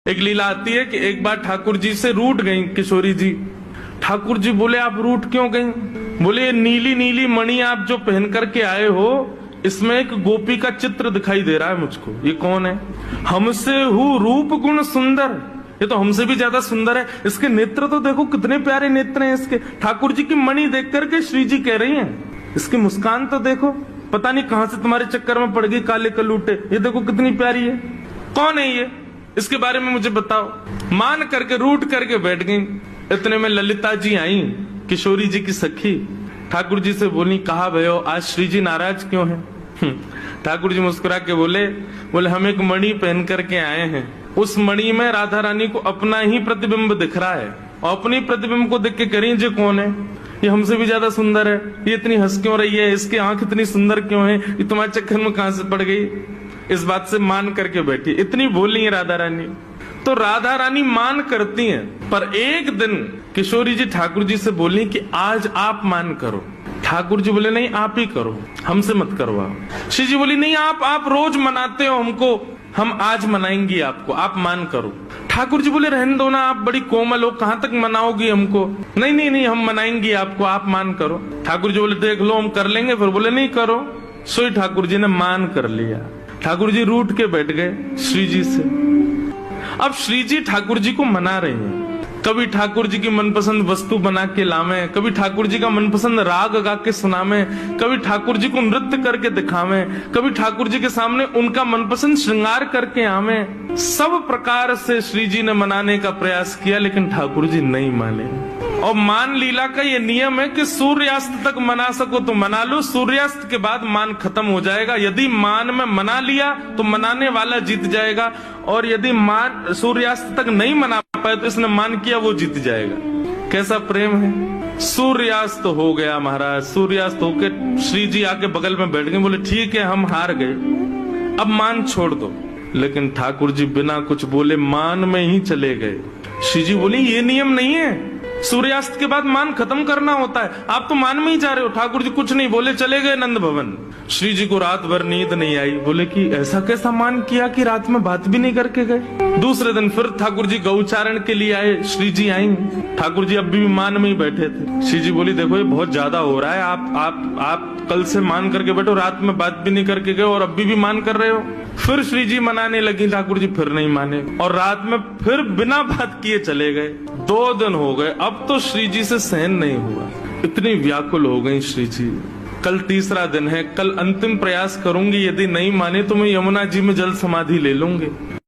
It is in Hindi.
एक लीला आती है कि एक बार ठाकुर जी से रूठ गई किशोरी जी। ठाकुर जी बोले आप रूठ क्यों गई? बोले ये नीली नीली मणि आप जो पहन करके आए हो, इसमें एक गोपी का चित्र दिखाई दे रहा है मुझको। ये कौन है? हमसे हूँ रूप गुण सुंदर, ये तो हमसे भी ज्यादा सुंदर है। इसके नेत्र तो देखो कितने प्यारे नेत्र हैं इसके। ठाकुर जी की मणि देख करके श्री जी कह रही हैं, इसकी मुस्कान तो देखो, पता नहीं कहां से तुम्हारे चक्कर में पड़ गई काले कलूटे, ये देखो कितनी प्यारी है। कौन है ये? इसके बारे में मुझे बताओ। मान करके रूठ करके बैठ गई। इतने में ललिता जी आई, किशोरी जी की सखी। ठाकुर जी से बोली, कहा भयो आज श्री जी नाराज क्यों हैं? ठाकुर जी मुस्कुरा के बोले हम एक मणि पहन करके आए हैं। उस मणि में राधा रानी को अपना ही प्रतिबिंब दिख रहा है, और अपनी प्रतिबिंब को देख के करें जे कौन है? ये हमसे भी ज्यादा सुंदर है, ये इतनी हंस क्यों रही है, इसकी आंख इतनी सुंदर क्यों है, ये तुम्हारे चक्कर में कहां से पड़ गई? इस बात से मान करके बैठी। इतनी बोली है राधा रानी। तो राधा रानी मान करती हैं, पर एक दिन किशोरी जी ठाकुर जी से बोली कि आज आप मान करो। ठाकुर जी बोले नहीं आप ही करो, हमसे मत करवाओ। श्री जी बोली नहीं आप रोज मनाते हो हमको, हम आज मनाएंगी आपको, आप मान करो। ठाकुर जी बोले रहने दो ना, आप बड़ी कोमल हो, कहां तक मनाओगी हमको? नहीं नहीं नहीं हम मनाएंगी आपको, आप मान करो। ठाकुर जी बोले देख लो हम कर लेंगे। फिर बोले नहीं करो। सोई ठाकुर जी ने मान कर लिया। ठाकुर जी रूठ के बैठ गए श्री जी से। अब श्री जी ठाकुर जी को मना रहे हैं। कभी ठाकुर जी की मनपसंद वस्तु बना के लावे, कभी ठाकुर जी का मनपसंद राग गा के सुनावे, कभी ठाकुर जी को नृत्य करके दिखावे, कभी ठाकुर जी के सामने उनका मनपसंद श्रृंगार करके आवे। सब प्रकार से श्री जी ने मनाने का प्रयास किया, लेकिन ठाकुर जी नहीं माने। और मान लीला का ये नियम है कि सूर्यास्त तक मना सको तो मना लो, सूर्यास्त के बाद मान खत्म हो जाएगा। यदि मान में मना लिया तो मनाने वाला जीत जाएगा, और यदि मान सूर्यास्त तक नहीं मना पाए तो इसने मान किया वो जीत जाएगा। कैसा प्रेम है। सूर्यास्त हो गया महाराज। सूर्यास्त होके श्री जी आके बगल में बैठ गए। बोले ठीक है हम हार गए, अब मान छोड़ दो। लेकिन ठाकुर जी बिना कुछ बोले मान में ही चले गए। श्री जी बोली ये नियम नहीं है, सूर्यास्त के बाद मान खत्म करना होता है, आप तो मान में ही जा रहे हो। ठाकुर जी कुछ नहीं बोले, चले गए नंद भवन। श्री जी को रात भर नींद नहीं आई। बोले कि ऐसा कैसा मान किया कि रात में बात भी नहीं करके गए। दूसरे दिन फिर ठाकुर जी गौचारण के लिए आए। श्री जी आई, ठाकुर जी अब भी मान में ही बैठे थे। श्री जी बोली देखो ये बहुत ज्यादा हो रहा है, आप कल से मान करके बैठो, रात में बात भी नहीं करके गए और अभी भी मान कर रहे हो। फिर श्री जी मनाने लगी, ठाकुर जी फिर नहीं माने, और रात में फिर बिना बात किए चले गए। 2 दिन हो गए, अब तो श्री जी से सहन नहीं हुआ। इतनी व्याकुल हो गई श्री जी। कल तीसरा दिन है, कल अंतिम प्रयास करूंगी, यदि नहीं माने तो मैं यमुना जी में जल समाधि ले लूंगी।